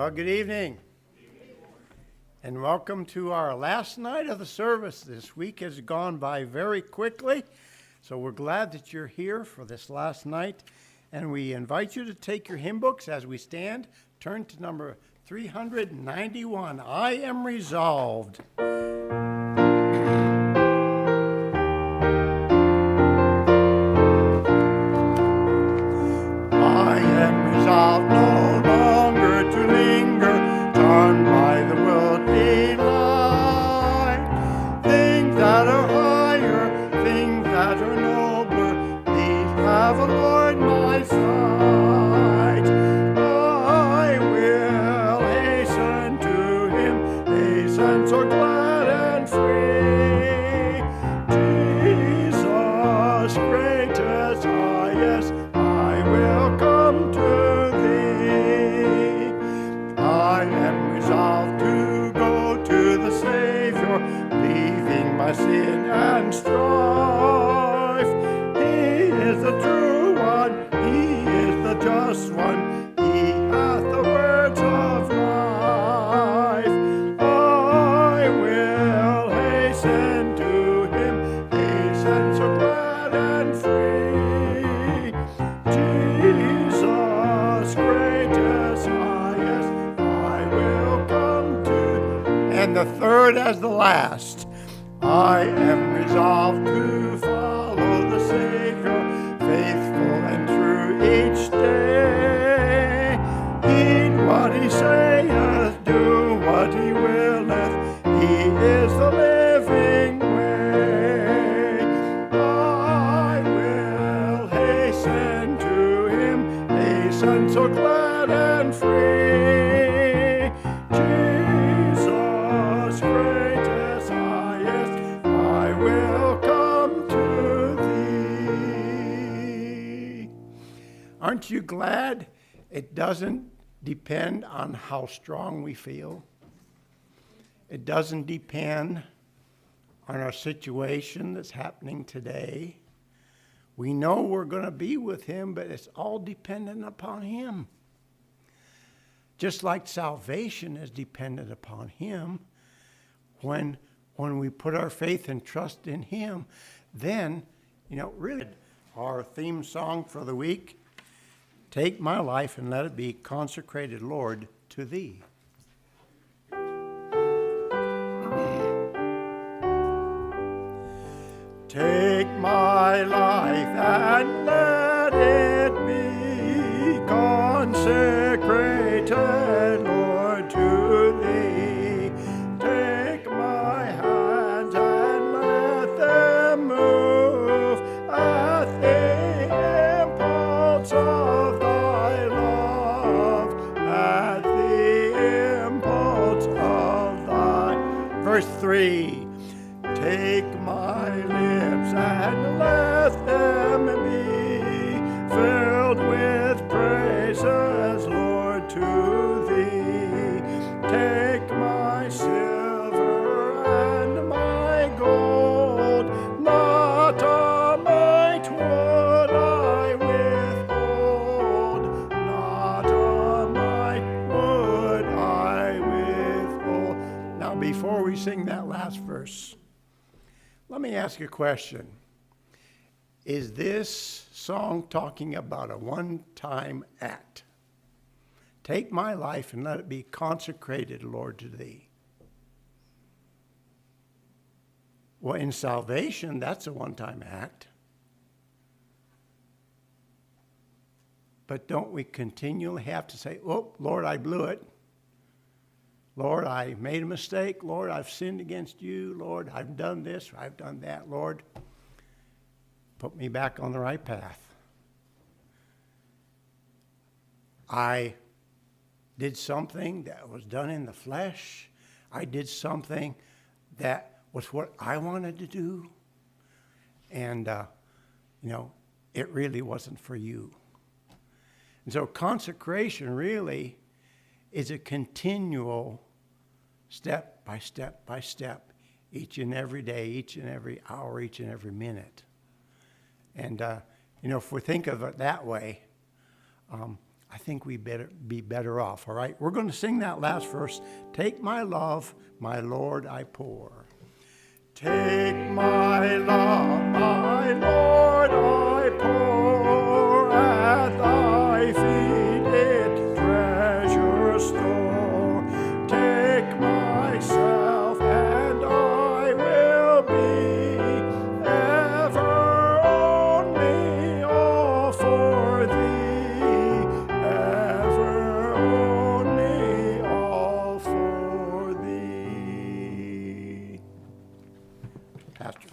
Well, good evening. And welcome to our last night of the service. This week has gone by very quickly, so we're glad that you're here for this last night. And we invite you to take your hymn books as we stand. Turn to number 391, I Am Resolved. I am resolved no longer to linger, charmed by the worldly light. Things that are higher, things that are nobler, these have allured my sight. I will hasten to him, hasten so glad and free. Jesus, greatest highest, I will come to thee. I am resolved to go to the Savior, leaving my sin and strife. He is the true one, he is the just one, he hath the words of life. I will hasten to him, hasten so glad and free. Jesus, greatest, highest, I will come to. And the third as the last, I am resolved to follow the Savior, faithful and true each day. Heed what he saith, do what he willeth, he is the living way. I will hasten to him, hasten so glad and free. Jesus, greatest, highest, I will come to thee. Aren't you glad it doesn't depend on how strong we feel? It doesn't depend on our situation that's happening today. We know we're going to be with him, but it's all dependent upon him. Just like salvation is dependent upon him, when we put our faith and trust in him, then, really, our theme song for the week, take my life and let it be consecrated, Lord, to thee. Take my life and let it be consecrated, Lord, to thee. Take my hands and let them move at the impulse of thy love, at the impulse of thy. Verse 3. Take my lips and let them be filled with praises, Lord, to thee. Take my silver and my gold, not a mite would I withhold, not a mite would I withhold. Now, before we sing that last verse, let me ask you a question. Is this song talking about a one-time act? Take my life and let it be consecrated, Lord, to thee. Well, in salvation, that's a one-time act. But don't we continually have to say, oh, Lord, I blew it. Lord, I made a mistake. Lord, I've sinned against you. Lord, I've done this, or I've done that. Lord, put me back on the right path. I did something that was done in the flesh. I did something that was what I wanted to do. And, it really wasn't for you. And so consecration really is a continual step by step by step, each and every day, each and every hour, each and every minute. And, if we think of it that way, I think we better be better off, all right? We're going to sing that last verse. Take my love, my Lord, I pour. Take my love, my Lord, I pour at thy feet, it treasure store. Take myself, and I will be ever only all for thee, ever only all for thee. Pastor.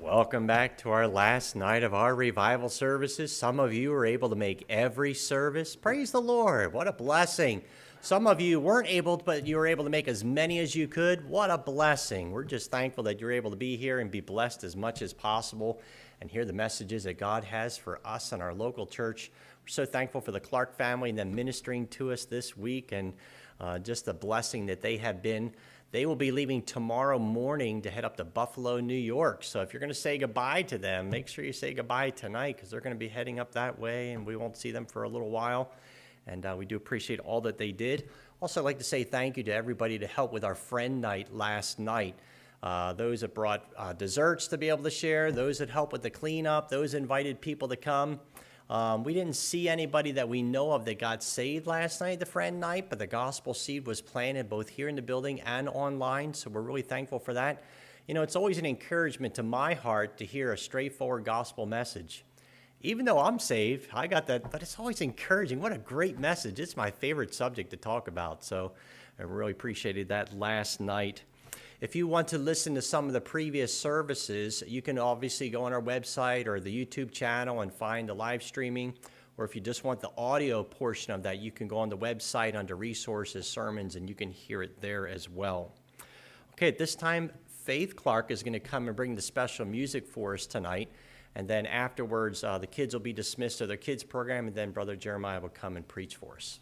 Welcome back to our last night of our revival services. Some of you were able to make every service. Praise the Lord. What a blessing. Some of you weren't able, but you were able to make as many as you could. What a blessing. We're just thankful that you're able to be here and be blessed as much as possible and hear the messages that God has for us and our local church. We're so thankful for the Clark family and them ministering to us this week, and just the blessing that they have been. They will be leaving tomorrow morning to head up to Buffalo, New York. So if you're going to say goodbye to them, make sure you say goodbye tonight, because they're going to be heading up that way, and we won't see them for a little while. And we do appreciate all that they did. Also, I'd like to say thank you to everybody to help with our friend night last night. Those that brought desserts to be able to share, those that helped with the cleanup, those invited people to come. We didn't see anybody that we know of that got saved last night, the friend night, but the gospel seed was planted both here in the building and online, so we're really thankful for that. You know, it's always an encouragement to my heart to hear a straightforward gospel message. Even though I'm saved, I got that, but it's always encouraging. What a great message. It's my favorite subject to talk about, so I really appreciated that last night. If you want to listen to some of the previous services, you can obviously go on our website or the YouTube channel and find the live streaming. Or if you just want the audio portion of that, you can go on the website under resources, sermons, and you can hear it there as well. Okay, at this time, Faith Clark is going to come and bring the special music for us tonight. And then afterwards, the kids will be dismissed to their kids program, and then Brother Jeremiah will come and preach for us.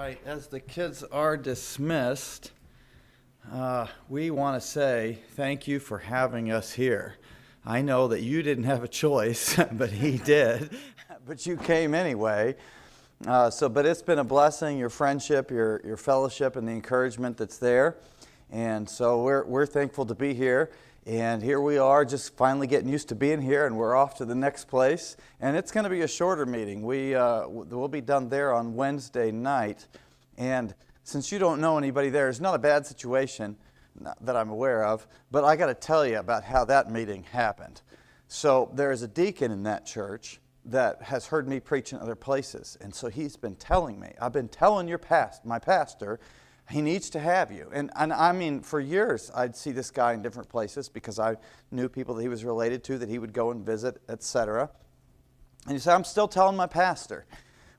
right, as the kids are dismissed, we want to say thank you for having us here. I know that you didn't have a choice, but he did. But you came anyway. But it's been a blessing, your friendship, your fellowship, and the encouragement that's there. And so we're thankful to be here. And here we are, just finally getting used to being here, and we're off to the next place. And it's going to be a shorter meeting. We'll be done there on Wednesday night. And since you don't know anybody there, it's not a bad situation that I'm aware of, but I got to tell you about how that meeting happened. So there is a deacon in that church that has heard me preach in other places, and so he's been telling me, I've been telling my pastor, he needs to have you. And I mean, for years, I'd see this guy in different places because I knew people that he was related to that he would go and visit, etc. And he said, I'm still telling my pastor.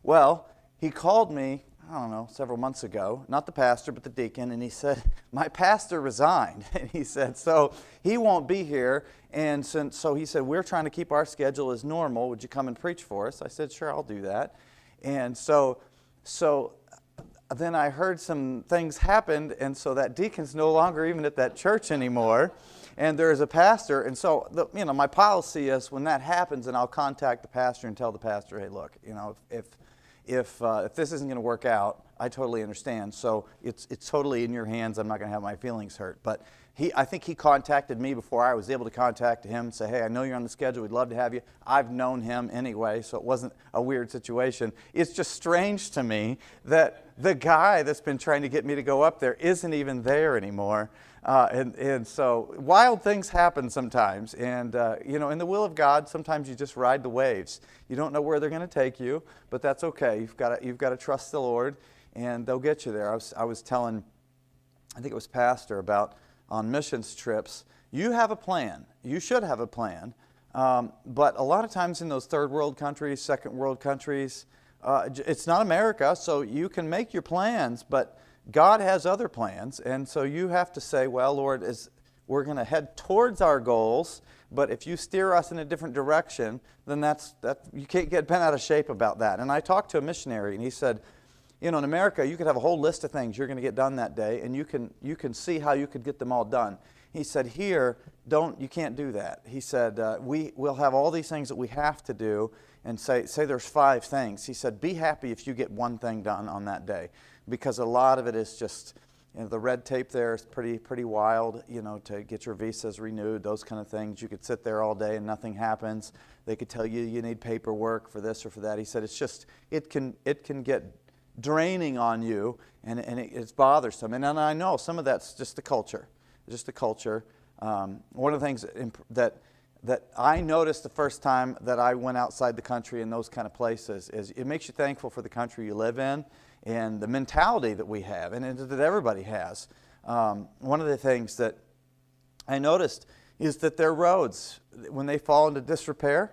Well, he called me, I don't know, several months ago, not the pastor, but the deacon, and he said, my pastor resigned. And he said, so he won't be here. And so he said, we're trying to keep our schedule as normal. Would you come and preach for us? I said, sure, I'll do that. And so then I heard some things happened, and so that deacon's no longer even at that church anymore, and there is a pastor. And so, my policy is when that happens, and I'll contact the pastor and tell the pastor, hey, look, if this isn't going to work out, I totally understand. So it's totally in your hands. I'm not going to have my feelings hurt. But I think he contacted me before I was able to contact him and say, hey, I know you're on the schedule. We'd love to have you. I've known him anyway, so it wasn't a weird situation. It's just strange to me that the guy that's been trying to get me to go up there isn't even there anymore. And so wild things happen sometimes. And, in the will of God, sometimes you just ride the waves. You don't know where they're going to take you, but that's okay. You've got to trust the Lord, and they'll get you there. I was telling, I think it was Pastor, about on missions trips, you have a plan. You should have a plan. But a lot of times in those third world countries, second world countries, it's not America, so you can make your plans, but God has other plans. And so you have to say, well, Lord, we're going to head towards our goals, but if you steer us in a different direction, then you can't get bent out of shape about that. And I talked to a missionary, and he said, in America, you could have a whole list of things you're going to get done that day, and you can see how you could get them all done. He said, here, you can't do that. He said, we'll have all these things that we have to do, and say there's 5 things. He said, be happy if you get one thing done on that day, because a lot of it is just, the red tape there is pretty wild, to get your visas renewed, those kind of things. You could sit there all day and nothing happens. They could tell you need paperwork for this or for that. He said, it can get draining on you, and it's bothersome. And I know some of that's just the culture. One of the things that I noticed the first time that I went outside the country in those kind of places is it makes you thankful for the country you live in and the mentality that we have and that everybody has. One of the things that I noticed is that their roads, when they fall into disrepair,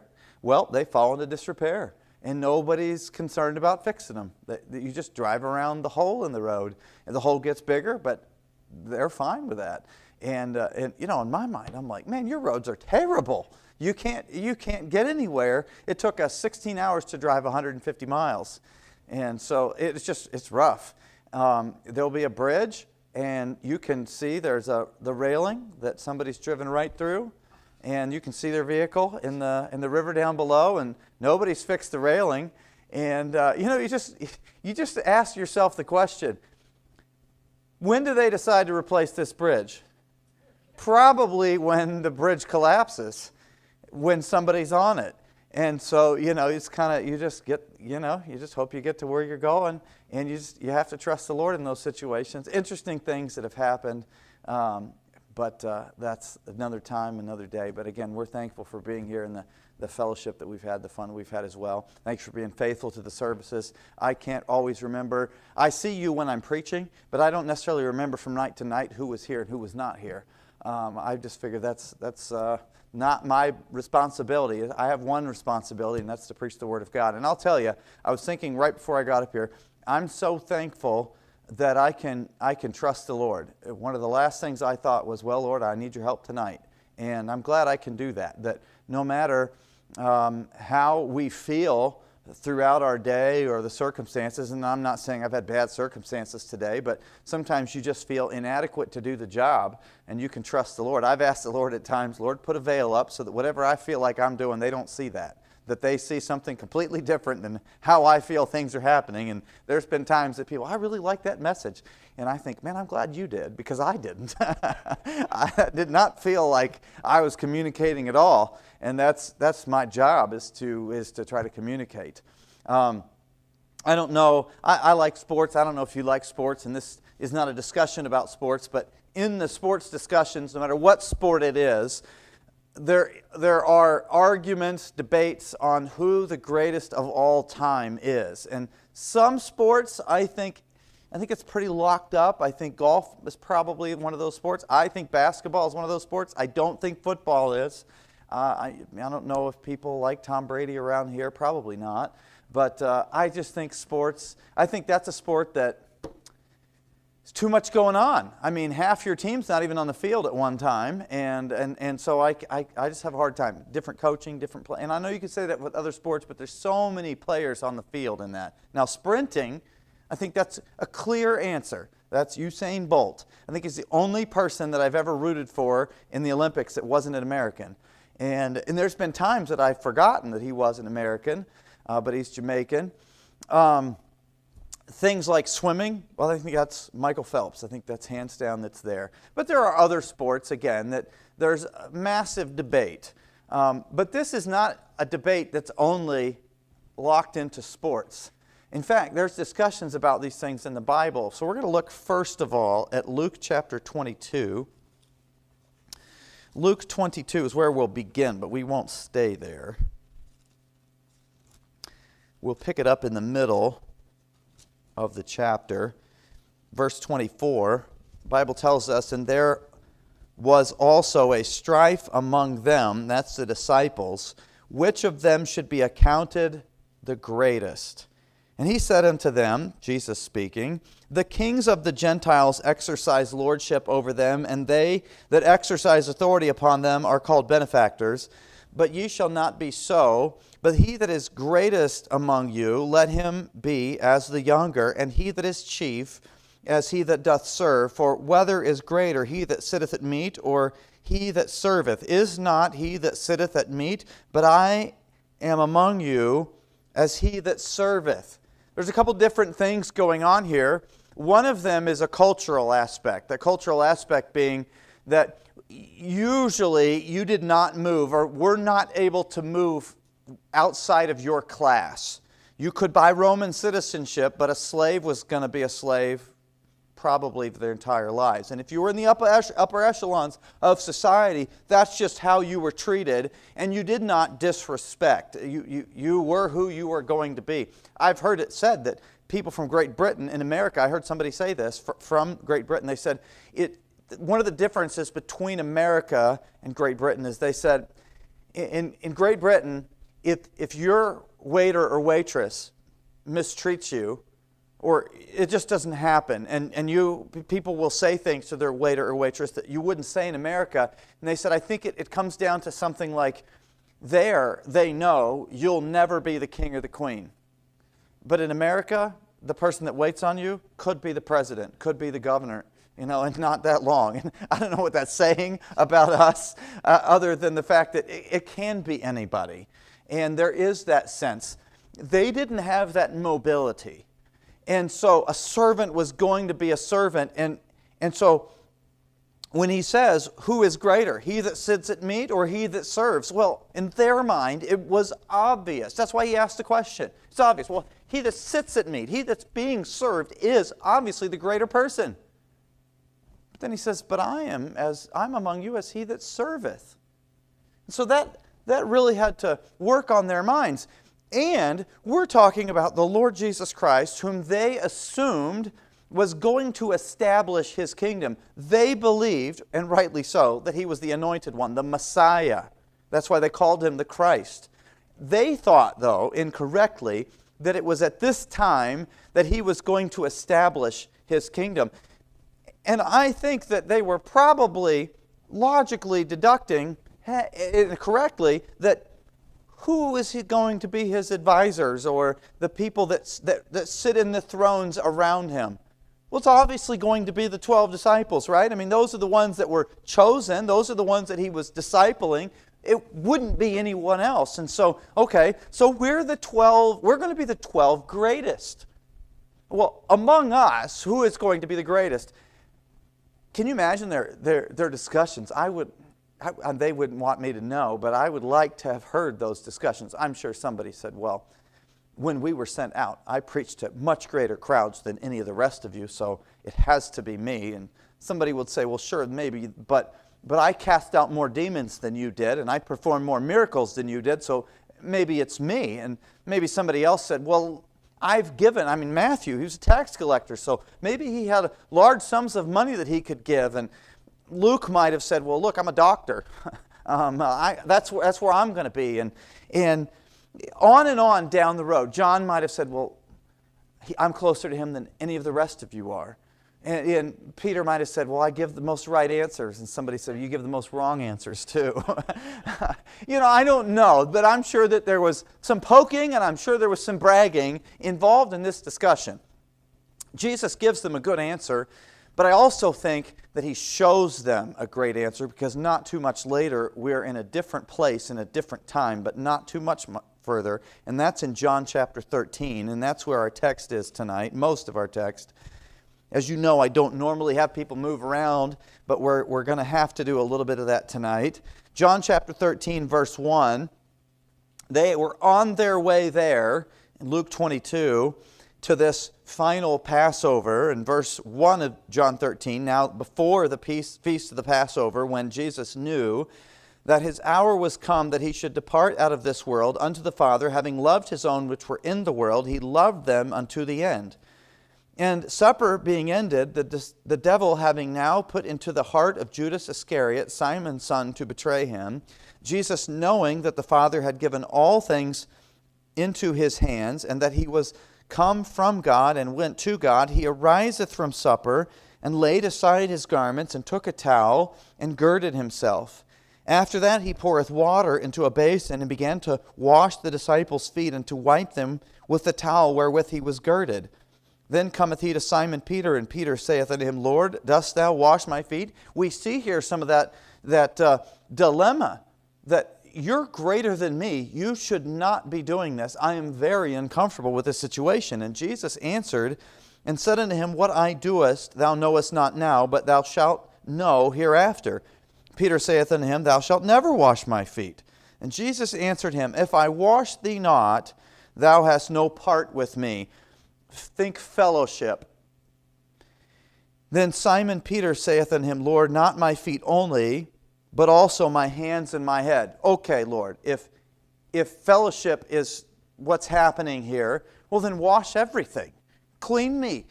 they fall into disrepair. And nobody's concerned about fixing them. You just drive around the hole in the road, and the hole gets bigger, but they're fine with that. And in my mind, I'm like, man, your roads are terrible. You can't get anywhere. It took us 16 hours to drive 150 miles. And so it's rough. There'll be a bridge, and you can see there's the railing that somebody's driven right through. And you can see their vehicle in the river down below, and nobody's fixed the railing. And you just ask yourself the question: when do they decide to replace this bridge? Probably when the bridge collapses, when somebody's on it. And so it's kind of you just hope you get to where you're going, and you have to trust the Lord in those situations. Interesting things that have happened. But that's another time, another day. But again, we're thankful for being here and the fellowship that we've had, the fun we've had as well. Thanks for being faithful to the services. I can't always remember. I see you when I'm preaching, but I don't necessarily remember from night to night who was here and who was not here. I just figured that's not my responsibility. I have one responsibility, and that's to preach the Word of God. And I'll tell you, I was thinking right before I got up here, I'm so thankful that I can trust the Lord. One of the last things I thought was, well, Lord, I need your help tonight. And I'm glad I can do that. That no matter how we feel throughout our day or the circumstances, and I'm not saying I've had bad circumstances today, but sometimes you just feel inadequate to do the job, and you can trust the Lord. I've asked the Lord at times, Lord, put a veil up so that whatever I feel like I'm doing, they don't see that they see something completely different than how I feel things are happening. And there's been times that people, I really like that message. And I think, man, I'm glad you did, because I didn't. I did not feel like I was communicating at all. And that's my job, is to try to communicate. I don't know. I like sports. I don't know if you like sports, and this is not a discussion about sports, but in the sports discussions, no matter what sport it is, there are arguments, debates on who the greatest of all time is. And some sports, I think it's pretty locked up. I think golf is probably one of those sports. I think basketball is one of those sports. I don't think football is. I don't know if people like Tom Brady around here. Probably not. But I just think sports, I think that's a sport that it's too much going on. I mean, half your team's not even on the field at one time, and so I just have a hard time. Different coaching, different play. And I know you could say that with other sports, but there's so many players on the field in that. Now, sprinting, I think that's a clear answer. That's Usain Bolt. I think he's the only person that I've ever rooted for in the Olympics that wasn't an American. And there's been times that I've forgotten that he was an American, but he's Jamaican. Things like swimming, well, I think that's Michael Phelps. I think that's hands down that's there. But there are other sports, again, that there's a massive debate. But this is not a debate that's only locked into sports. In fact, there's discussions about these things in the Bible. So we're going to look first of all at Luke chapter 22. Luke 22 is where we'll begin, but we won't stay there. We'll pick it up in the middle of the chapter. Verse 24, the Bible tells us, and there was also a strife among them, that's the disciples, which of them should be accounted the greatest. And he said unto them, Jesus speaking, the kings of the Gentiles exercise lordship over them, and they that exercise authority upon them are called benefactors. But ye shall not be so. But he that is greatest among you, let him be as the younger, and he that is chief as he that doth serve. For whether is greater, he that sitteth at meat, or he that serveth? Is not he that sitteth at meat? But I am among you as he that serveth. There's a couple different things going on here. One of them is a cultural aspect. The cultural aspect being that usually you did not move, or were not able to move outside of your class. You could buy Roman citizenship, but a slave was going to be a slave probably for their entire lives. And if you were in the upper echelons of society, that's just how you were treated, and you did not disrespect. You were who you were going to be. I've heard it said that people from Great Britain in America, I heard somebody say this from Great Britain, they said, one of the differences between America and Great Britain is they said, in Great Britain, if your waiter or waitress mistreats you, or it just doesn't happen, and people will say things to their waiter or waitress that you wouldn't say in America, and they said, I think it comes down to something like, they know you'll never be the king or the queen. But in America, the person that waits on you could be the president, could be the governor, and not that long. And I don't know what that's saying about us, other than the fact that it can be anybody. And there is that sense. They didn't have that mobility. And so a servant was going to be a servant. And so when he says, who is greater, he that sits at meat or he that serves? Well, in their mind, it was obvious. That's why he asked the question. It's obvious. Well, he that sits at meat, he that's being served, is obviously the greater person. But then he says, but I'm among you as he that serveth. And so that really had to work on their minds. And we're talking about the Lord Jesus Christ, whom they assumed was going to establish his kingdom. They believed, and rightly so, that he was the anointed one, the Messiah. That's why they called him the Christ. They thought, though, incorrectly, that it was at this time that he was going to establish his kingdom. And I think that they were probably logically deducting correctly that who is he going to be his advisors or the people that sit in the thrones around him? Well, it's obviously going to be the 12 disciples, right? I mean, those are the ones that were chosen. Those are the ones that he was discipling. It wouldn't be anyone else. And so, okay, so we're the 12, we're going to be the 12 greatest. Well, among us, who is going to be the greatest? Can you imagine their discussions? They wouldn't want me to know, but I would like to have heard those discussions. I'm sure somebody said, well, when we were sent out, I preached to much greater crowds than any of the rest of you, so it has to be me. And somebody would say, well, sure, maybe, but I cast out more demons than you did, and I performed more miracles than you did, so maybe it's me. And maybe somebody else said, well, Matthew, he was a tax collector, so maybe he had large sums of money that he could give. And Luke might have said, well, look, I'm a doctor. That's where I'm going to be. And on down the road. John might have said, well, I'm closer to him than any of the rest of you are. And Peter might have said, well, I give the most right answers. And somebody said, you give the most wrong answers too. I don't know, but I'm sure that there was some poking and I'm sure there was some bragging involved in this discussion. Jesus gives them a good answer, but I also think that he shows them a great answer because not too much later we're in a different place in a different time, but not too much further, and that's in John chapter 13, and that's where our text is tonight, most of our text. As you know, I don't normally have people move around, but we're going to have to do a little bit of that tonight. John chapter 13, verse 1, they were on their way there, in Luke 22, to this final Passover. In verse 1 of John 13, now before the feast of the Passover, when Jesus knew that his hour was come that he should depart out of this world unto the Father, having loved his own which were in the world, he loved them unto the end. And supper being ended, the devil having now put into the heart of Judas Iscariot, Simon's son, to betray him, Jesus, knowing that the Father had given all things into his hands, and that he was come from God and went to God, he ariseth from supper, and laid aside his garments, and took a towel, and girded himself. After that he poureth water into a basin, and began to wash the disciples' feet, and to wipe them with the towel wherewith he was girded. Then cometh he to Simon Peter, and Peter saith unto him, Lord, dost thou wash my feet? We see here some of that dilemma, that you're greater than me. You should not be doing this. I am very uncomfortable with this situation. And Jesus answered and said unto him, What I doest thou knowest not now, but thou shalt know hereafter. Peter saith unto him, Thou shalt never wash my feet. And Jesus answered him, If I wash thee not, thou hast no part with me. Think fellowship. Then Simon Peter saith unto him, Lord, not my feet only, but also my hands and my head. Okay, Lord, if fellowship is what's happening here, well then wash everything. Clean me.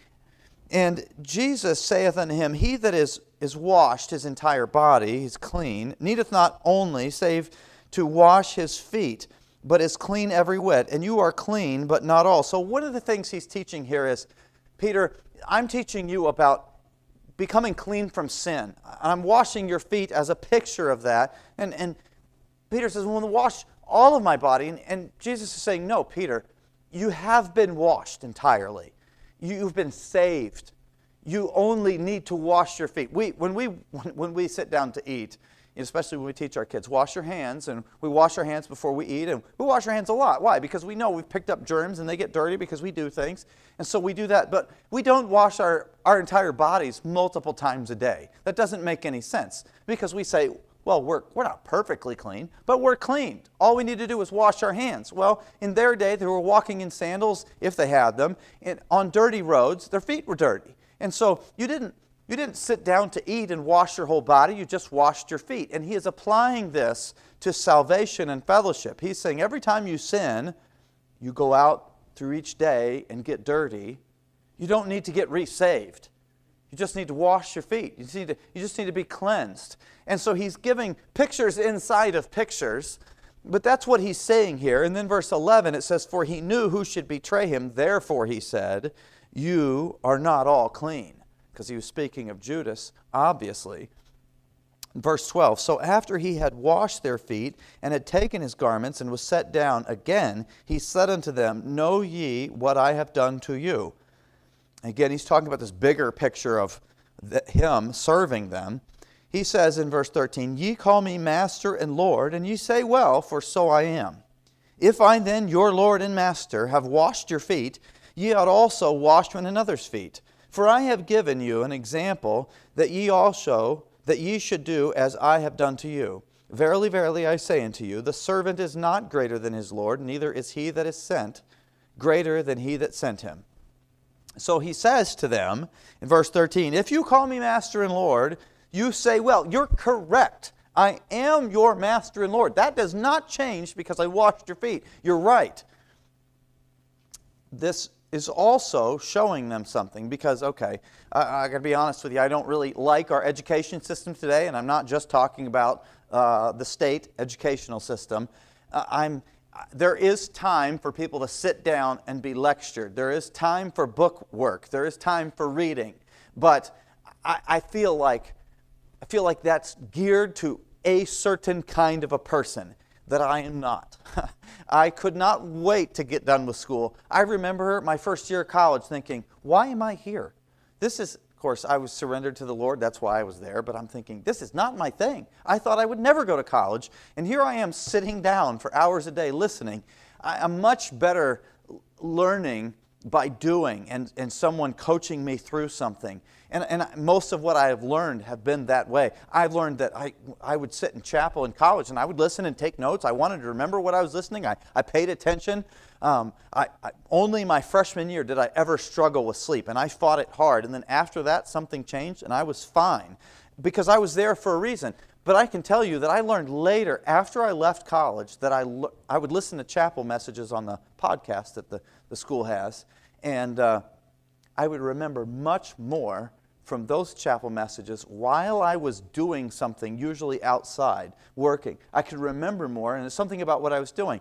And Jesus saith unto him, He that is washed his entire body, is clean, needeth not only save to wash his feet, but is clean every whit. And you are clean, but not all. So one of the things he's teaching here is, Peter, I'm teaching you about becoming clean from sin. I'm washing your feet as a picture of that. And Peter says, well, wash all of my body. And Jesus is saying, no, Peter, you have been washed entirely. You've been saved. You only need to wash your feet. When we sit down to eat, especially when we teach our kids, wash your hands, and we wash our hands before we eat, and we wash our hands a lot. Why? Because we know we've picked up germs, and they get dirty because we do things, and so we do that. But we don't wash our entire bodies multiple times a day. That doesn't make any sense, because we say, well, we're not perfectly clean, but we're cleaned. All we need to do is wash our hands. Well, in their day, they were walking in sandals, if they had them, and on dirty roads, their feet were dirty. And so you didn't sit down to eat and wash your whole body, you just washed your feet. And he is applying this to salvation and fellowship. He's saying every time you sin, you go out through each day and get dirty. You don't need to get resaved. You just need to wash your feet. You just need to be cleansed. And so he's giving pictures inside of pictures, but that's what he's saying here. And then verse 11, it says, For he knew who should betray him, therefore he said, You are not all clean. Because he was speaking of Judas, obviously. Verse 12, so after he had washed their feet and had taken his garments and was set down again, he said unto them, know ye what I have done to you? Again, he's talking about this bigger picture of him serving them. He says in verse 13, ye call me Master and Lord, and ye say, well, for so I am. If I then, your Lord and Master, have washed your feet, ye ought also wash one another's feet. For I have given you an example that ye should do as I have done to you. Verily, verily, I say unto you, the servant is not greater than his Lord, neither is he that is sent greater than he that sent him. So he says to them in verse 13, if you call me Master and Lord, you say, well, you're correct. I am your Master and Lord. That does not change because I washed your feet. You're right. This is also showing them something because, okay, I got to be honest with you, I don't really like our education system today, and I'm not just talking about the state educational system. There is time for people to sit down and be lectured. There is time for book work. There is time for reading. But I feel like that's geared to a certain kind of a person that I am not. I could not wait to get done with school. I remember my first year of college thinking, why am I here? This is, of course, I was surrendered to the Lord. That's why I was there. But I'm thinking, this is not my thing. I thought I would never go to college. And here I am sitting down for hours a day listening. I'm much better learning by doing and someone coaching me through something. And most of what I have learned have been that way. I've learned that I would sit in chapel in college and I would listen and take notes. I wanted to remember what I was listening. I paid attention. Only my freshman year did I ever struggle with sleep, and I fought it hard. And then after that, something changed, and I was fine because I was there for a reason. But I can tell you that I learned later, after I left college, that I would listen to chapel messages on the podcast that the school has, and I would remember much more from those chapel messages while I was doing something, usually outside, working. I could remember more, and it's something about what I was doing.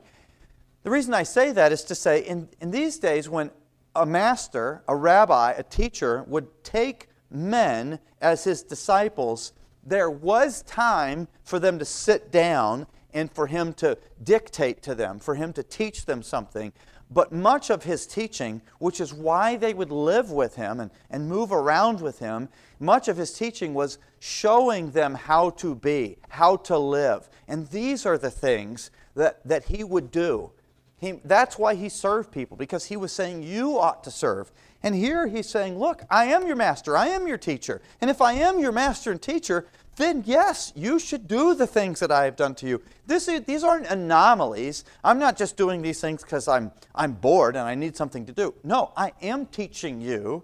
The reason I say that is to say, in these days when a master, a rabbi, a teacher would take men as his disciples, there was time for them to sit down and for him to dictate to them, for him to teach them something. But much of his teaching, which is why they would live with him and move around with him, much of his teaching was showing them how to be, how to live. And these are the things that he would do. That's why he served people, because he was saying, you ought to serve. And here he's saying, look, I am your master, I am your teacher. And if I am your master and teacher, then yes, you should do the things that I have done to you. These aren't anomalies. I'm not just doing these things because I'm bored and I need something to do. No, I am teaching you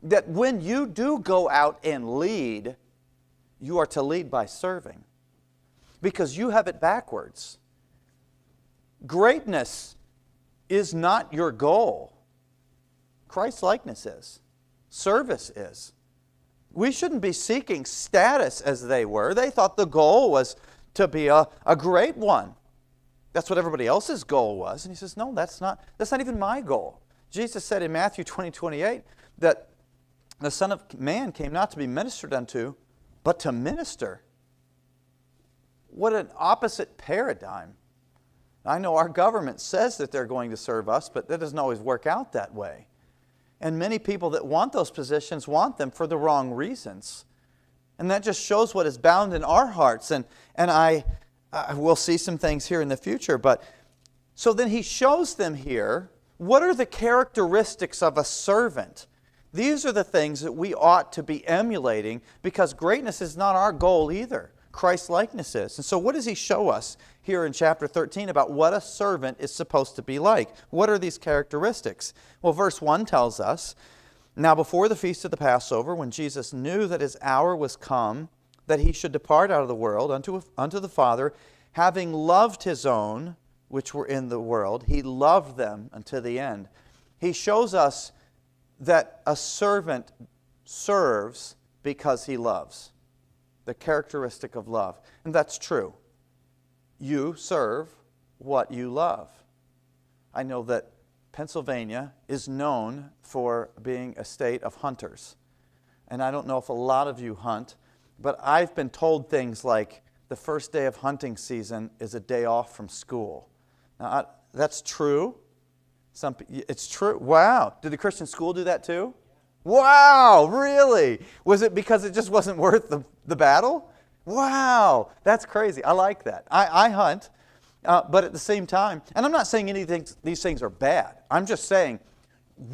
that when you do go out and lead, you are to lead by serving, because you have it backwards. Greatness is not your goal. Christ-likeness is. Service is. We shouldn't be seeking status as they were. They thought the goal was to be a great one. That's what everybody else's goal was. And he says, no, that's not even my goal. Jesus said in Matthew 20:28 that the Son of Man came not to be ministered unto, but to minister. What an opposite paradigm. I know our government says that they're going to serve us, but that doesn't always work out that way. And many people that want those positions want them for the wrong reasons. And that just shows what is bound in our hearts. And I will see some things here in the future. But so then he shows them here, what are the characteristics of a servant? These are the things that we ought to be emulating, because greatness is not our goal either. Christ-likeness is. And so what does he show us here in chapter 13 about what a servant is supposed to be like? What are these characteristics? Well, verse 1 tells us, now before the feast of the Passover, when Jesus knew that his hour was come, that he should depart out of the world unto the Father, having loved his own, which were in the world, he loved them unto the end. He shows us that a servant serves because he loves. The characteristic of love. And that's true. You serve what you love. I know that Pennsylvania is known for being a state of hunters. And I don't know if a lot of you hunt, But I've been told things like the first day of hunting season is a day off from school. Now, that's true. It's true. Wow. Did the Christian school do that too? Wow, really? Was it because it just wasn't worth the battle? Wow, that's crazy. I like that. I hunt, but at the same time, and I'm not saying these things are bad. I'm just saying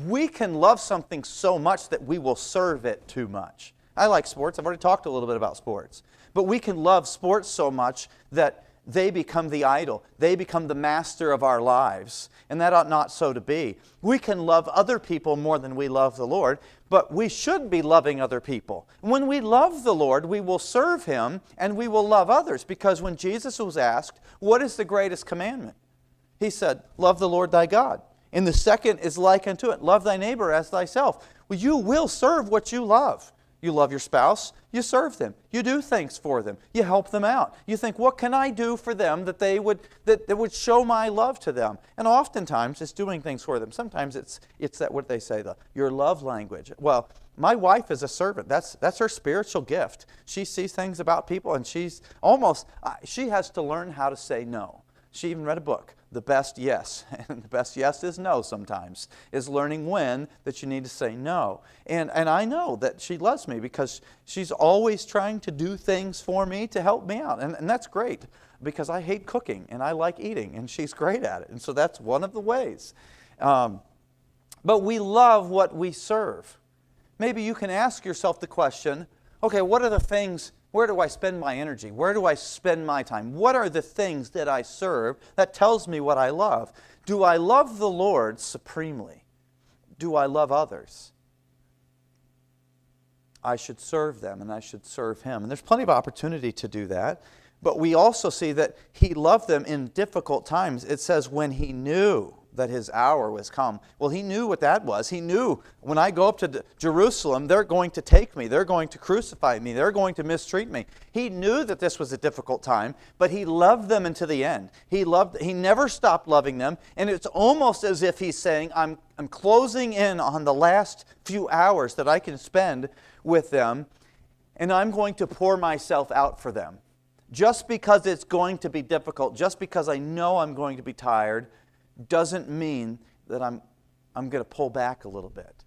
we can love something so much that we will serve it too much. I like sports. I've already talked a little bit about sports. But we can love sports so much that they become the idol. They become the master of our lives. And that ought not so to be. We can love other people more than we love the Lord, but we should be loving other people. When we love the Lord, we will serve Him and we will love others. Because when Jesus was asked, what is the greatest commandment? He said, love the Lord thy God. And the second is like unto it, love thy neighbor as thyself. Well, you will serve what you love. You love your spouse, you serve them. You do things for them. You help them out. You think, what can I do for them that would show my love to them? And oftentimes it's doing things for them. Sometimes it's that what they say, your love language. Well, my wife is a servant. That's her spiritual gift. She sees things about people and she has to learn how to say no. She even read a book, The Best Yes. And the best yes is no sometimes, is learning when that you need to say no. And I know that she loves me because she's always trying to do things for me to help me out. And that's great because I hate cooking and I like eating and she's great at it. And so that's one of the ways. But we love what we serve. Maybe you can ask yourself the question, okay, what are the things, where do I spend my energy? Where do I spend my time? What are the things that I serve that tells me what I love? Do I love the Lord supremely? Do I love others? I should serve them and I should serve Him. And there's plenty of opportunity to do that. But we also see that He loved them in difficult times. It says when He knew that His hour was come. Well, He knew what that was. He knew when I go up to Jerusalem, they're going to take me. They're going to crucify me. They're going to mistreat me. He knew that this was a difficult time, but He loved them unto the end. He never stopped loving them, and it's almost as if He's saying, I'm closing in on the last few hours that I can spend with them, and I'm going to pour myself out for them. Just because it's going to be difficult, just because I know I'm going to be tired, doesn't mean that I'm going to pull back a little bit.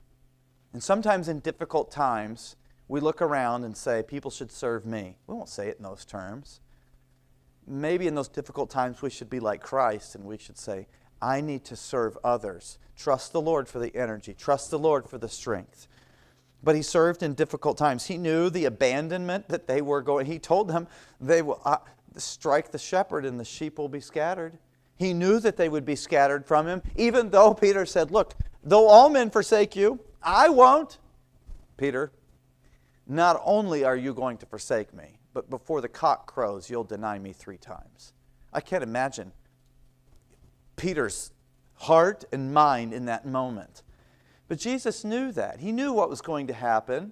And sometimes in difficult times, we look around and say, people should serve me. We won't say it in those terms. Maybe in those difficult times, we should be like Christ and we should say, I need to serve others. Trust the Lord for the energy. Trust the Lord for the strength. But He served in difficult times. He knew the abandonment that they were going. He told them, they will strike the shepherd and the sheep will be scattered. He knew that they would be scattered from Him, even though Peter said, look, though all men forsake you, I won't. Peter, not only are you going to forsake me, but before the cock crows, you'll deny me 3 times. I can't imagine Peter's heart and mind in that moment. But Jesus knew that. He knew what was going to happen.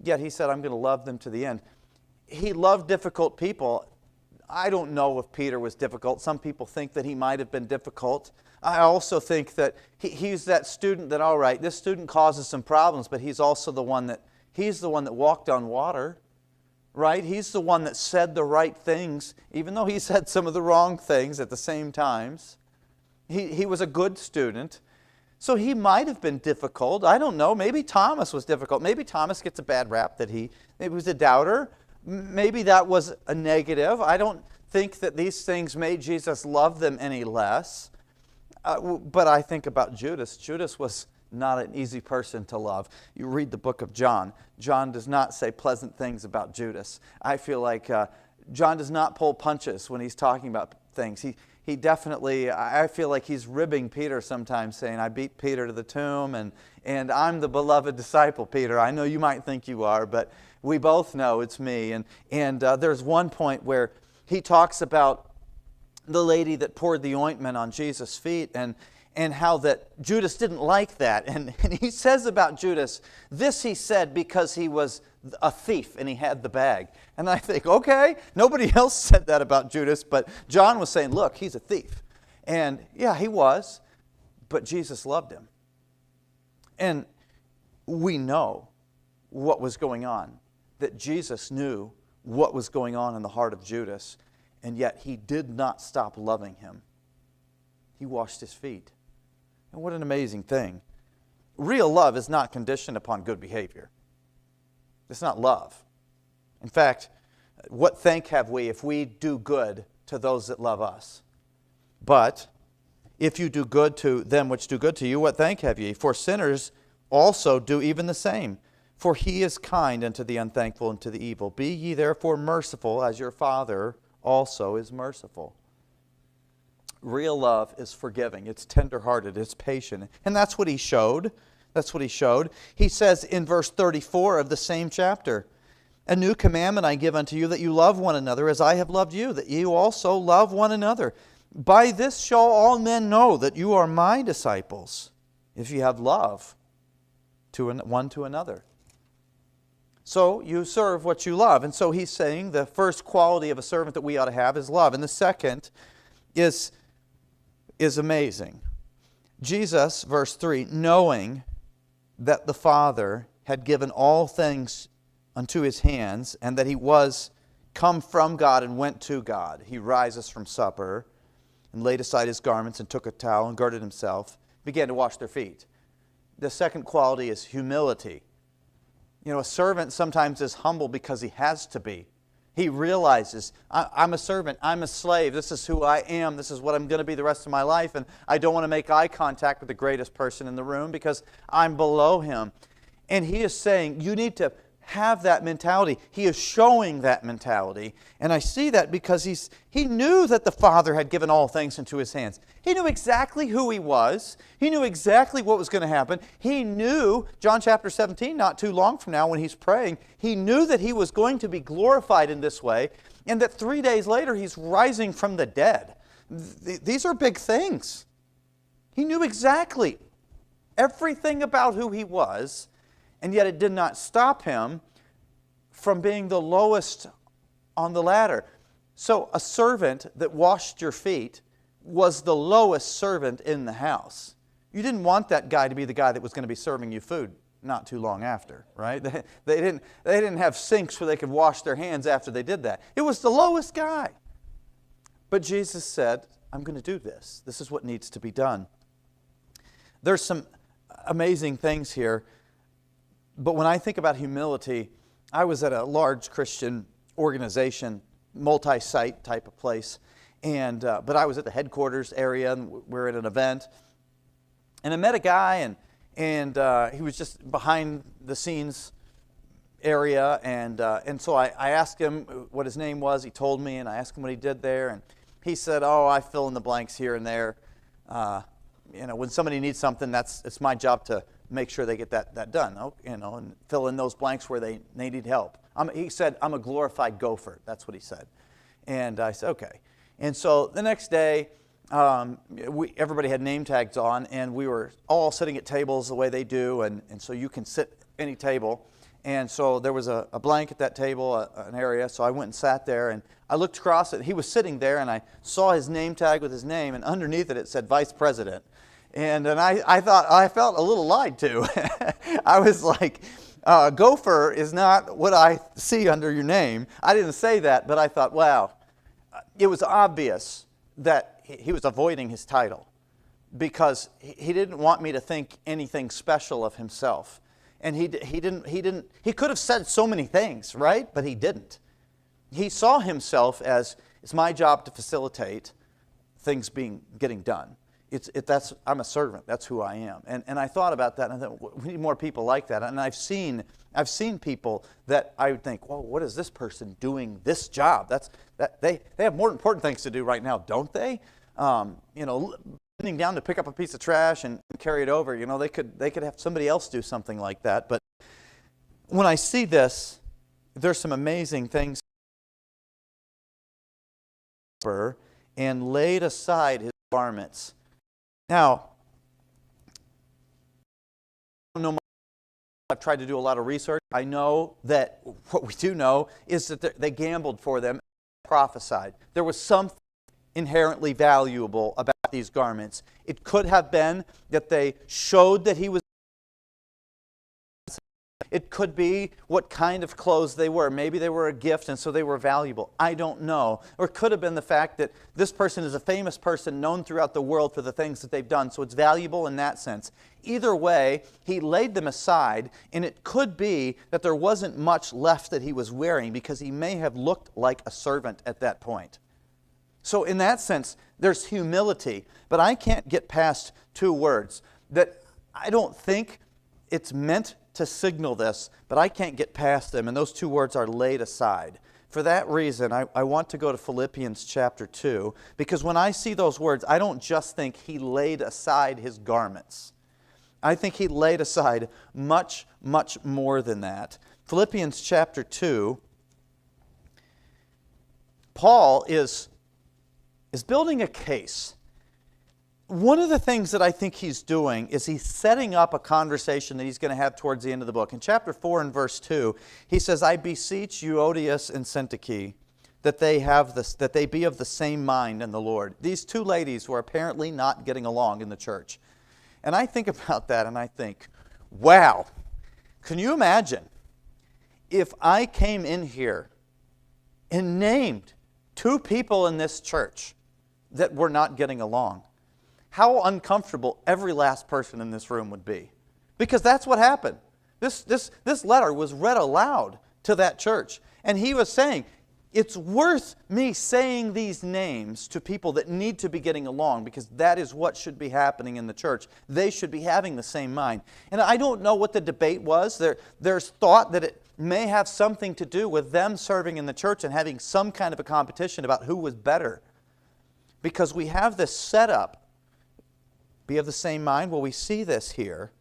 Yet He said, I'm going to love them to the end. He loved difficult people. I don't know if Peter was difficult. Some people think that he might have been difficult. I also think that he's that student that, all right, this student causes some problems, but he's also the one that walked on water, right? He's the one that said the right things, even though he said some of the wrong things at the same times. He was a good student. So he might have been difficult. I don't know. Maybe Thomas was difficult. Maybe Thomas gets a bad rap that he was a doubter. Maybe that was a negative. I don't think that these things made Jesus love them any less. But I think about Judas. Judas was not an easy person to love. You read the book of John. John does not say pleasant things about Judas. I feel like John does not pull punches when he's talking about things. He definitely, I feel like he's ribbing Peter sometimes, saying, I beat Peter to the tomb, and I'm the beloved disciple, Peter. I know you might think you are, but we both know it's me. And there's one point where he talks about the lady that poured the ointment on Jesus' feet and how that Judas didn't like that. And he says about Judas, this he said because he was a thief and he had the bag. And I think, okay, nobody else said that about Judas, but John was saying, look, he's a thief. And yeah, he was, but Jesus loved him. And we know what was going on. that Jesus knew what was going on in the heart of Judas, and yet he did not stop loving him. He washed his feet. And what an amazing thing. Real love is not conditioned upon good behavior. It's not love. In fact, what thank have we if we do good to those that love us? But if you do good to them which do good to you, what thank have ye? For sinners also do even the same. For he is kind unto the unthankful and to the evil. Be ye therefore merciful, as your Father also is merciful. Real love is forgiving. It's tenderhearted. It's patient. And that's what he showed. That's what he showed. He says in verse 34 of the same chapter, a new commandment I give unto you, that you love one another as I have loved you, that you also love one another. By this shall all men know that you are my disciples, if you have love one to another. So you serve what you love. And so he's saying the first quality of a servant that we ought to have is love. And the second is amazing. Jesus, verse 3, knowing that the Father had given all things unto his hands, and that he was come from God and went to God, he rises from supper and laid aside his garments and took a towel and girded himself, began to wash their feet. The second quality is humility. You know, a servant sometimes is humble because he has to be. He realizes, I'm a servant, I'm a slave, this is who I am, this is what I'm going to be the rest of my life, and I don't want to make eye contact with the greatest person in the room because I'm below him. And he is saying, you need to have that mentality. He is showing that mentality. And I see that because he knew that the Father had given all things into his hands. He knew exactly who he was. He knew exactly what was going to happen. He knew, John chapter 17, not too long from now when he's praying, he knew that he was going to be glorified in this way, and that 3 days later he's rising from the dead. These are big things. He knew exactly everything about who he was, and yet it did not stop him from being the lowest on the ladder. So a servant that washed your feet was the lowest servant in the house. You didn't want that guy to be the guy that was going to be serving you food not too long after, right? They didn't have sinks where they could wash their hands after they did that. It was the lowest guy. But Jesus said, I'm going to do this. This is what needs to be done. There's some amazing things here. But when I think about humility, I was at a large Christian organization, multi-site type of place, but I was at the headquarters area, and we're at an event, and I met a guy, and he was just behind the scenes area, and so I asked him what his name was. He told me, and I asked him what he did there, and he said, "Oh, I fill in the blanks here and there. When somebody needs something, it's my job to make sure they get that done, and fill in those blanks where they need help." He said, "I'm a glorified gopher." That's what he said. And I said, okay. And so the next day, everybody had name tags on, and we were all sitting at tables the way they do, and so you can sit any table. And so there was a blank at that table, an area, so I went and sat there, and I looked across, and he was sitting there, and I saw his name tag with his name, and underneath it said Vice President. And I thought, I felt a little lied to. I was like, gopher is not what I see under your name. I didn't say that, but I thought, wow. It was obvious that he was avoiding his title because he didn't want me to think anything special of himself. And he could have said so many things, right? But he didn't. He saw himself as, it's my job to facilitate things getting done. I'm a servant. That's who I am. And I thought about that, and I thought, we need more people like that. And I've seen people that I would think, well, what is this person doing this job? They have more important things to do right now, don't they? Bending down to pick up a piece of trash and carry it over. They could have somebody else do something like that. But when I see this, there's some amazing things. And laid aside his garments. Now, I've tried to do a lot of research. I know that what we do know is that they gambled for them, prophesied. There was something inherently valuable about these garments. It could have been that they showed that he was. It could be what kind of clothes they were. Maybe they were a gift and so they were valuable. I don't know. Or it could have been the fact that this person is a famous person known throughout the world for the things that they've done, so it's valuable in that sense. Either way, he laid them aside, and it could be that there wasn't much left that he was wearing because he may have looked like a servant at that point. So in that sense, there's humility. But I can't get past two words that I don't think it's meant to signal this, but I can't get past them, and those two words are laid aside. For that reason, I want to go to Philippians chapter 2, because when I see those words, I don't just think he laid aside his garments. I think he laid aside much, much more than that. Philippians chapter 2, Paul is building a case. One of the things that I think he's doing is he's setting up a conversation that he's going to have towards the end of the book. In chapter 4 and verse 2, he says, I beseech Euodias and Syntyche that they be of the same mind in the Lord. These two ladies were apparently not getting along in the church. And I think about that and I think, wow, can you imagine if I came in here and named two people in this church that were not getting along? How uncomfortable every last person in this room would be. Because that's what happened. This letter was read aloud to that church. And he was saying, it's worth me saying these names to people that need to be getting along, because that is what should be happening in the church. They should be having the same mind. And I don't know what the debate was. There's thought that it may have something to do with them serving in the church and having some kind of a competition about who was better. Because we have this setup. Be of the same mind. Well, we see this here.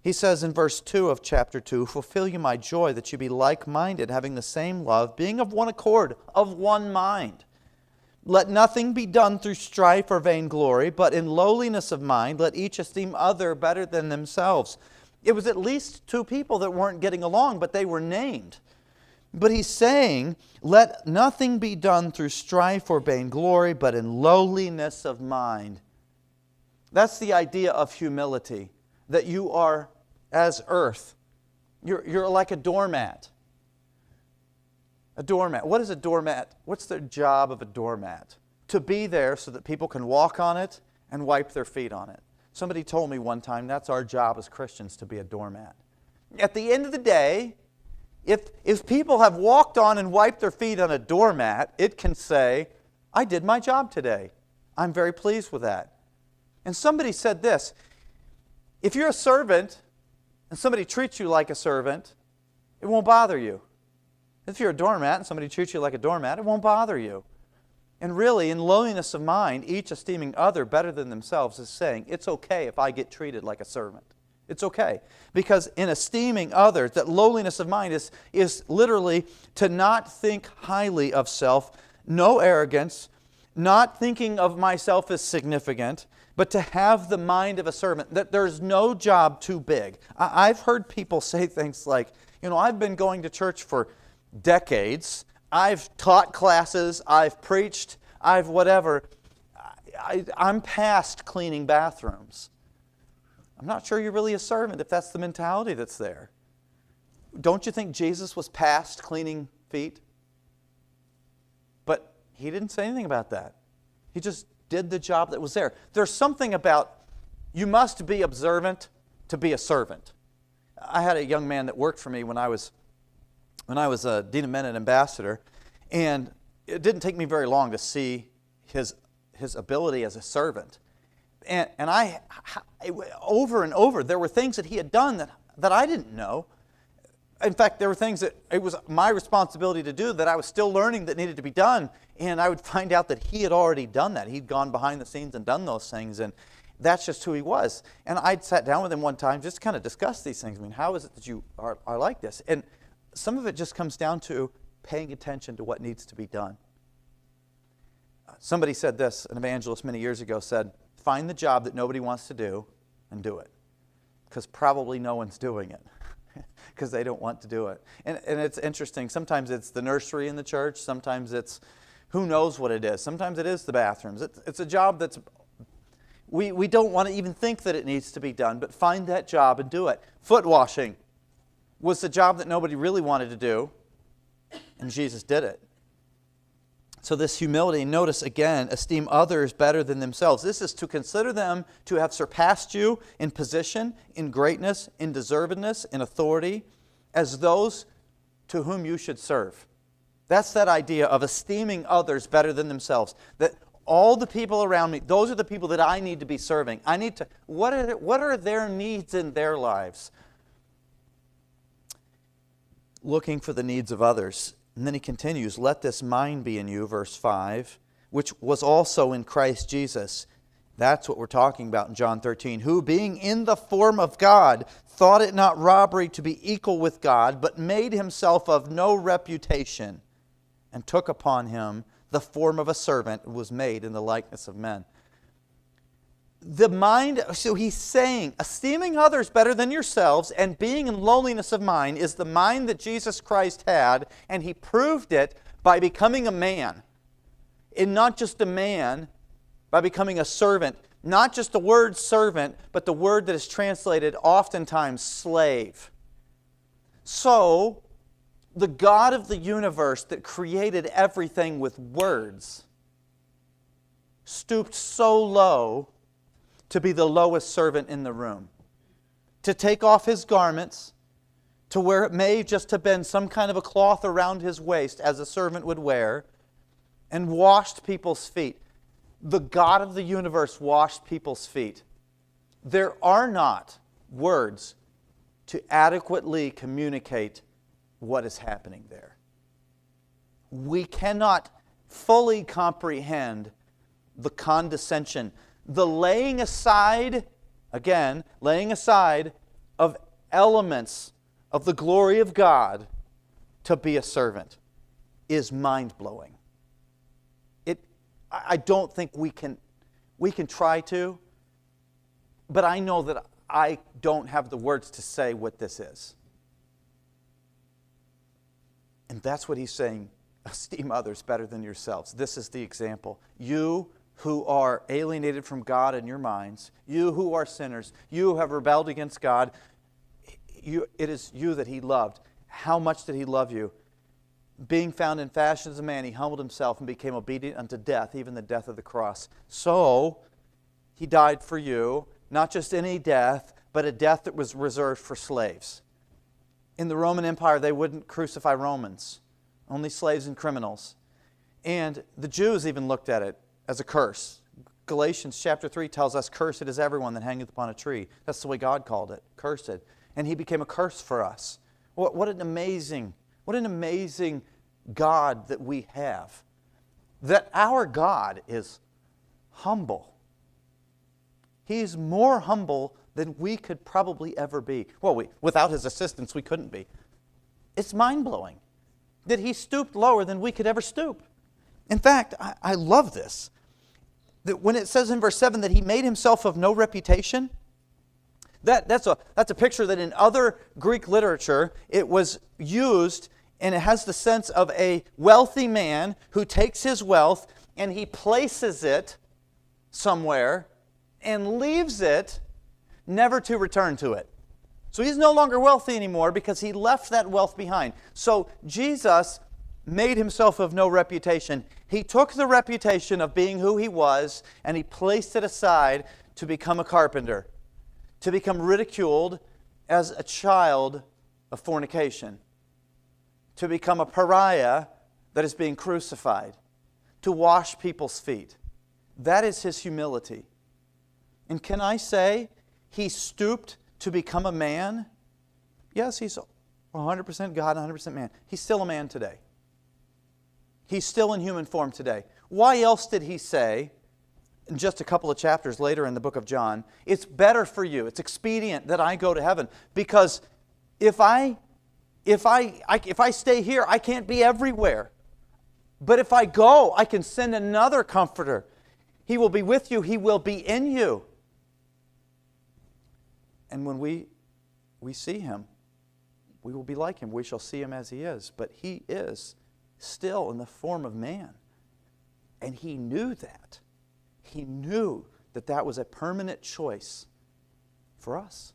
He says in verse 2 of chapter 2, fulfill you my joy, that you be like-minded, having the same love, being of one accord, of one mind. Let nothing be done through strife or vainglory, but in lowliness of mind, let each esteem other better than themselves. It was at least two people that weren't getting along, but they were named. But he's saying, let nothing be done through strife or vainglory, but in lowliness of mind. That's the idea of humility, that you are as earth. You're like a doormat. A doormat. What is a doormat? What's the job of a doormat? To be there so that people can walk on it and wipe their feet on it. Somebody told me one time that's our job as Christians, to be a doormat. At the end of the day, if people have walked on and wiped their feet on a doormat, it can say, I did my job today. I'm very pleased with that. And somebody said this, if you're a servant and somebody treats you like a servant, it won't bother you. If you're a doormat and somebody treats you like a doormat, it won't bother you. And really, in lowliness of mind, each esteeming other better than themselves is saying, it's okay if I get treated like a servant. It's okay. Because in esteeming others, that lowliness of mind is literally to not think highly of self, no arrogance, not thinking of myself as significant, but to have the mind of a servant, that there's no job too big. I've heard people say things like, I've been going to church for decades. I've taught classes. I've preached. I've whatever. I'm past cleaning bathrooms. I'm not sure you're really a servant if that's the mentality that's there. Don't you think Jesus was past cleaning feet? But he didn't say anything about that. He just did the job that was there. There's something about you must be observant to be a servant. I had a young man that worked for me when I was a Dean of Men and ambassador, and it didn't take me very long to see his ability as a servant. And I over and over, there were things that he had done that I didn't know. In fact, there were things that it was my responsibility to do that I was still learning that needed to be done. And I would find out that he had already done that. He'd gone behind the scenes and done those things. And that's just who he was. And I'd sat down with him one time just to kind of discuss these things. I mean, how is it that you are like this? And some of it just comes down to paying attention to what needs to be done. Somebody said this, an evangelist many years ago said, find the job that nobody wants to do and do it. Because probably no one's doing it. Because they don't want to do it. And it's interesting. Sometimes it's the nursery in the church. Sometimes it's who knows what it is. Sometimes it is the bathrooms. It's a job that's, we don't want to even think that it needs to be done, but find that job and do it. Foot washing. was the job that nobody really wanted to do, and Jesus did it. So this humility, notice again, esteem others better than themselves. This is to consider them to have surpassed you in position, in greatness, in deservedness, in authority, as those to whom you should serve. That's that idea of esteeming others better than themselves. That all the people around me, those are the people that I need to be serving. I need to, what are their needs in their lives? Looking for the needs of others. And then he continues, let this mind be in you, verse 5, which was also in Christ Jesus. That's what we're talking about in John 13. Who, being in the form of God, thought it not robbery to be equal with God, but made himself of no reputation, and took upon him the form of a servant, and was made in the likeness of men. The mind, so he's saying, esteeming others better than yourselves and being in lowliness of mind is the mind that Jesus Christ had, and he proved it by becoming a man. And not just a man, by becoming a servant. Not just the word servant, but the word that is translated oftentimes slave. So, the God of the universe that created everything with words stooped so low to be the lowest servant in the room. To take off his garments, to where it may just have been some kind of a cloth around his waist as a servant would wear, and washed people's feet. The God of the universe washed people's feet. There are not words to adequately communicate what is happening there. We cannot fully comprehend the condescension, the laying aside, again, laying aside of elements of the glory of God to be a servant is mind-blowing. I don't think we can try to, but I know that I don't have the words to say what this is. And that's what he's saying, esteem others better than yourselves. This is the example. You who are alienated from God in your minds, you who are sinners, you who have rebelled against God, it is you that he loved. How much did he love you? Being found in fashion as a man, he humbled himself and became obedient unto death, even the death of the cross. So, he died for you, not just any death, but a death that was reserved for slaves. In the Roman Empire, they wouldn't crucify Romans, only slaves and criminals. And the Jews even looked at it as a curse. Galatians chapter 3 tells us, cursed is everyone that hangeth upon a tree. That's the way God called it, cursed. And he became a curse for us. What an amazing God that we have. That our God is humble. He's more humble than we could probably ever be. Well, without his assistance, we couldn't be. It's mind-blowing that he stooped lower than we could ever stoop. In fact, I love this. That when it says in verse 7 that he made himself of no reputation, that's a picture that in other Greek literature it was used, and it has the sense of a wealthy man who takes his wealth and he places it somewhere and leaves it never to return to it. So he's no longer wealthy anymore because he left that wealth behind. So Jesus made himself of no reputation. He took the reputation of being who he was and he placed it aside to become a carpenter, to become ridiculed as a child of fornication, to become a pariah that is being crucified, to wash people's feet. That is his humility. And can I say, he stooped to become a man? Yes, he's 100% God, 100% man. He's still a man today. He's still in human form today. Why else did he say, in just a couple of chapters later in the book of John, it's better for you, it's expedient that I go to heaven, because if I stay here, I can't be everywhere. But if I go, I can send another comforter. He will be with you, he will be in you. And when we see him, we will be like him. We shall see him as he is. But he is still in the form of man. And he knew that. He knew that that was a permanent choice for us.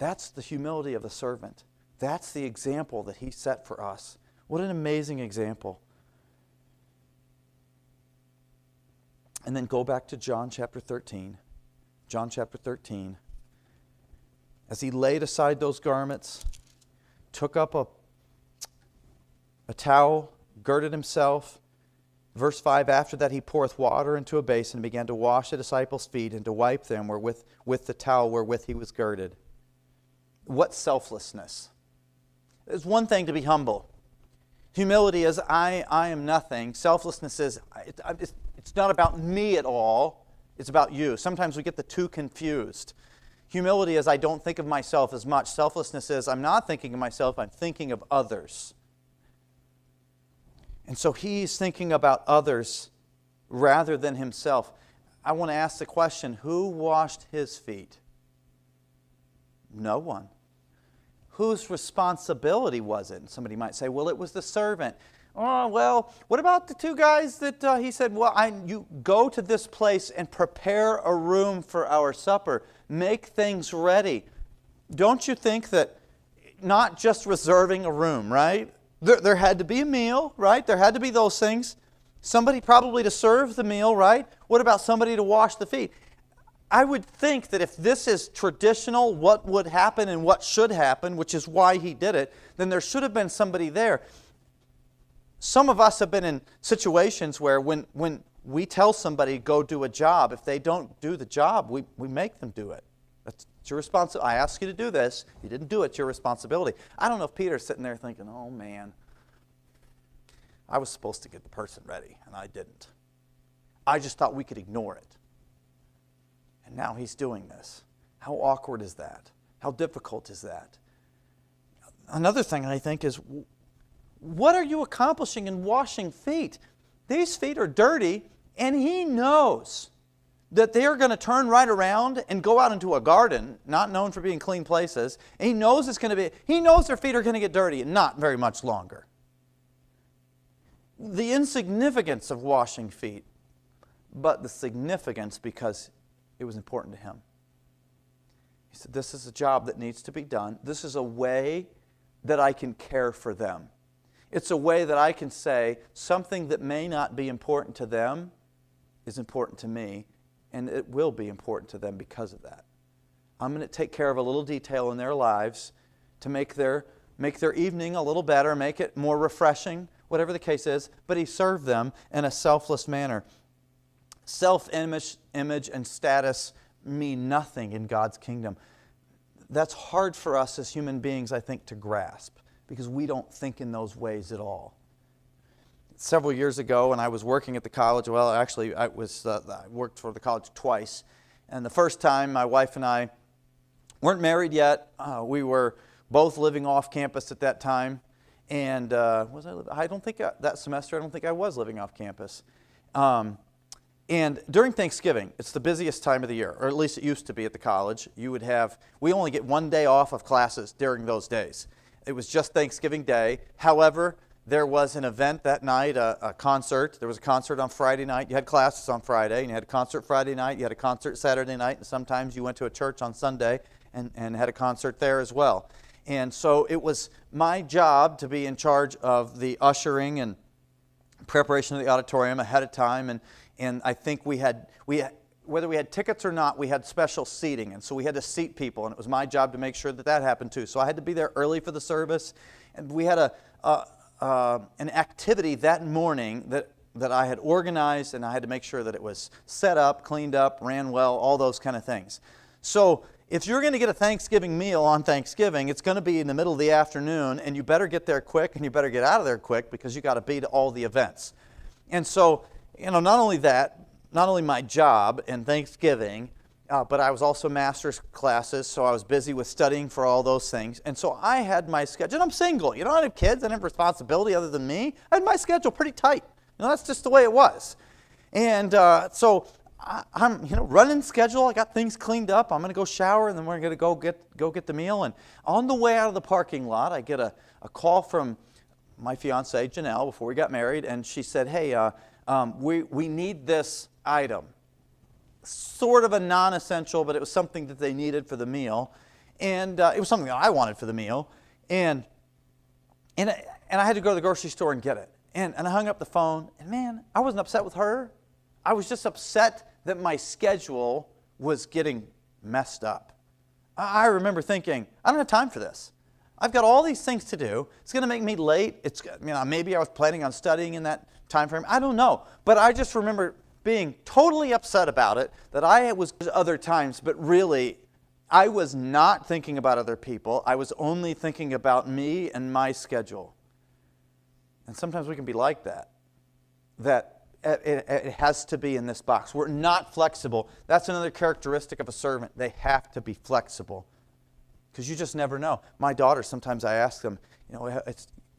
That's the humility of the servant. That's the example that he set for us. What an amazing example. And then go back to John chapter 13. John chapter 13. As he laid aside those garments, took up a towel, girded himself. Verse 5, after that he poureth water into a basin and began to wash the disciples' feet and to wipe them with the towel wherewith he was girded. What selflessness. It's one thing to be humble. Humility is, I am nothing. Selflessness is, it's not about me at all. It's about you. Sometimes we get the two confused. Humility is, I don't think of myself as much. Selflessness is, I'm not thinking of myself, I'm thinking of others. And so he's thinking about others rather than himself. I want to ask the question, who washed his feet? No one. Whose responsibility was it? And somebody might say, well, it was the servant. Oh, well, what about the two guys that he said, well, you go to this place and prepare a room for our supper. Make things ready. Don't you think that not just reserving a room, right? There had to be a meal, right? There had to be those things. Somebody probably to serve the meal, right? What about somebody to wash the feet? I would think that if this is traditional, what would happen and what should happen, which is why he did it, then there should have been somebody there. Some of us have been in situations where when we tell somebody, go do a job, if they don't do the job, we make them do it. It's your responsibility. I ask you to do this. You didn't do it, it's your responsibility. I don't know if Peter's sitting there thinking, oh man, I was supposed to get the person ready, and I didn't. I just thought we could ignore it. And now he's doing this. How awkward is that? How difficult is that? Another thing I think is, what are you accomplishing in washing feet? These feet are dirty, and he knows that they are going to turn right around and go out into a garden, not known for being clean places. And he knows he knows their feet are going to get dirty and not very much longer. The insignificance of washing feet, but the significance because it was important to him. He said, this is a job that needs to be done. This is a way that I can care for them. It's a way that I can say something that may not be important to them is important to me, and it will be important to them because of that. I'm going to take care of a little detail in their lives to make their evening a little better, make it more refreshing, whatever the case is, but he served them in a selfless manner. Self-image and status mean nothing in God's kingdom. That's hard for us as human beings, I think, to grasp because we don't think in those ways at all. Several years ago when I was working at the college, well, actually I worked for the college twice. And the first time my wife and I weren't married yet. We were both living off campus at that time. And that semester, I don't think I was living off campus. And during Thanksgiving, it's the busiest time of the year, or at least it used to be at the college. We only get 1 day off of classes during those days. It was just Thanksgiving Day. However, there was an event that night, a concert. There was a concert on Friday night. You had classes on Friday, and you had a concert Friday night. You had a concert Saturday night, and sometimes you went to a church on Sunday and had a concert there as well. And so it was my job to be in charge of the ushering and preparation of the auditorium ahead of time. And I think we had whether we had tickets or not, we had special seating. And so we had to seat people, and it was my job to make sure that happened too. So I had to be there early for the service. And we had an activity that morning that I had organized, and I had to make sure that it was set up, cleaned up, ran well, all those kind of things. So if you're going to get a Thanksgiving meal on Thanksgiving, it's going to be in the middle of the afternoon, and you better get there quick, and you better get out of there quick because you got to be to all the events. And so, not only my job and Thanksgiving, but I was also master's classes, so I was busy with studying for all those things. And so I had my schedule. And I'm single. I don't have kids. I didn't have responsibility other than me. I had my schedule pretty tight. That's just the way it was. And so I'm running schedule. I got things cleaned up. I'm going to go shower, and then we're going to go get the meal. And on the way out of the parking lot, I get a call from my fiancée, Janelle, before we got married. And she said, hey, we need this item. Sort of a non-essential, but it was something that they needed for the meal. And it was something that I wanted for the meal. And I had to go to the grocery store and get it. And I hung up the phone, and man, I wasn't upset with her. I was just upset that my schedule was getting messed up. I remember thinking, I don't have time for this. I've got all these things to do. It's going to make me late. Maybe I was planning on studying in that time frame. I don't know. But I just remember being totally upset about it, that I was other times, but really, I was not thinking about other people. I was only thinking about me and my schedule. And sometimes we can be like that. That it has to be in this box. We're not flexible. That's another characteristic of a servant. They have to be flexible. Because you just never know. My daughters, sometimes I ask them,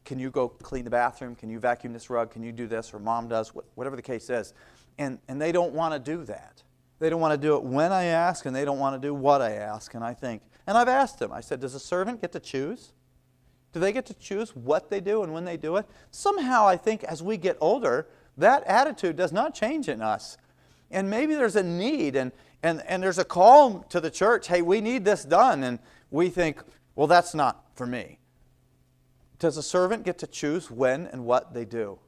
can you go clean the bathroom? Can you vacuum this rug? Can you do this? Or mom does, whatever the case is. And they don't want to do that. They don't want to do it when I ask, and they don't want to do what I ask. And I think, and I've asked them, I said, does a servant get to choose? Do they get to choose what they do and when they do it? Somehow I think as we get older, that attitude does not change in us. And maybe there's a need and there's a call to the church, hey, we need this done. And we think, well, that's not for me. Does a servant get to choose when and what they do?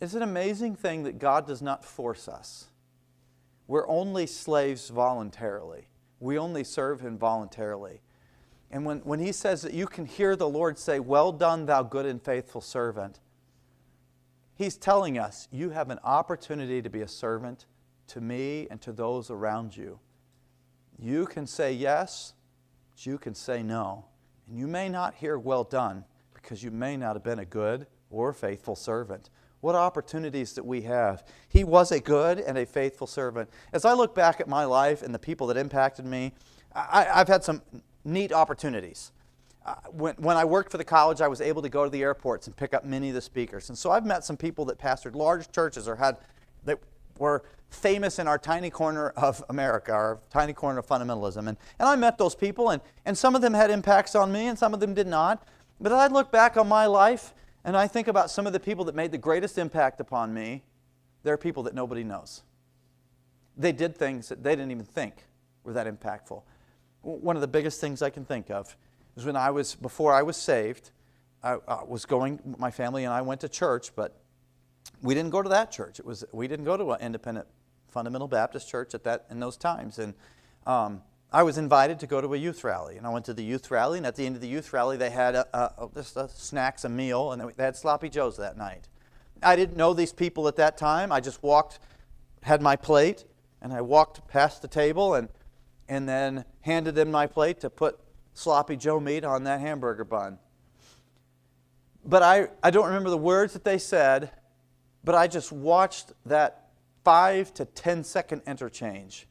It's an amazing thing that God does not force us. We're only slaves voluntarily. We only serve Him voluntarily. And when He says that you can hear the Lord say, well done, thou good and faithful servant, He's telling us you have an opportunity to be a servant to me and to those around you. You can say yes, but you can say no. And you may not hear well done because you may not have been a good or faithful servant. What opportunities that we have. He was a good and a faithful servant. As I look back at my life and the people that impacted me, I've had some neat opportunities. When I worked for the college, I was able to go to the airports and pick up many of the speakers. And so I've met some people that pastored large churches that were famous in our tiny corner of America, our tiny corner of fundamentalism. And I met those people, and some of them had impacts on me and some of them did not. But I look back on my life and I think about some of the people that made the greatest impact upon me. They're people that nobody knows. They did things that they didn't even think were that impactful. One of the biggest things I can think of is before I was saved, my family and I went to church, but we didn't go to that church. We didn't go to an independent fundamental Baptist church in those times. And I was invited to go to a youth rally, and I went to the youth rally, and at the end of the youth rally, they had just snacks, a meal, and they had sloppy joes that night. I didn't know these people at that time. I just had my plate, and I walked past the table and then handed them my plate to put sloppy joe meat on that hamburger bun. But I don't remember the words that they said, but I just watched that 5 to 10 second interchange.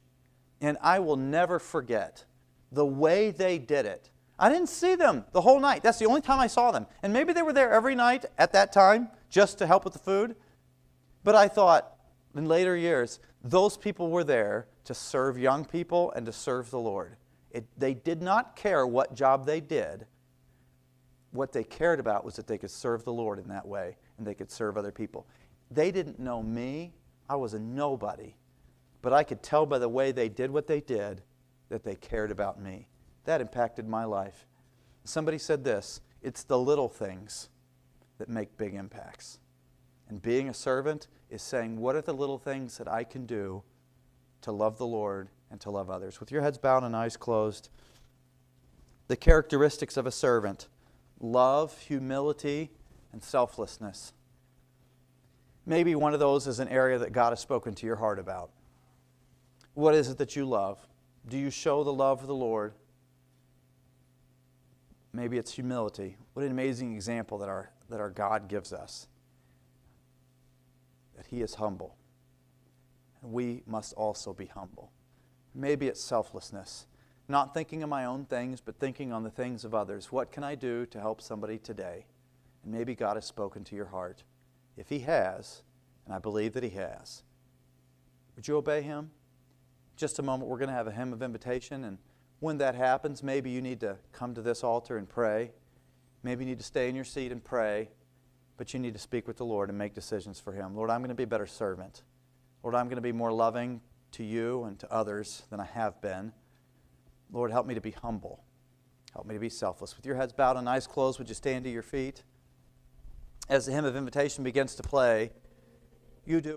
And I will never forget the way they did it. I didn't see them the whole night. That's the only time I saw them. And maybe they were there every night at that time just to help with the food. But I thought, in later years, those people were there to serve young people and to serve the Lord. They did not care what job they did. What they cared about was that they could serve the Lord in that way and they could serve other people. They didn't know me. I was a nobody. But I could tell by the way they did what they did that they cared about me. That impacted my life. Somebody said this, it's the little things that make big impacts. And being a servant is saying, what are the little things that I can do to love the Lord and to love others? With your heads bowed and eyes closed, the characteristics of a servant: love, humility, and selflessness. Maybe one of those is an area that God has spoken to your heart about. What is it that you love? Do you show the love of the Lord? Maybe it's humility. What an amazing example that our God gives us. That He is humble. And we must also be humble. Maybe it's selflessness. Not thinking of my own things, but thinking on the things of others. What can I do to help somebody today? And maybe God has spoken to your heart. If He has, and I believe that He has, would you obey Him? Just a moment, we're going to have a hymn of invitation, and when that happens, maybe you need to come to this altar and pray. Maybe you need to stay in your seat and pray, but you need to speak with the Lord and make decisions for Him. Lord, I'm going to be a better servant. Lord, I'm going to be more loving to you and to others than I have been. Lord, help me to be humble. Help me to be selfless. With your heads bowed and eyes closed, would you stand to your feet? As the hymn of invitation begins to play, you do.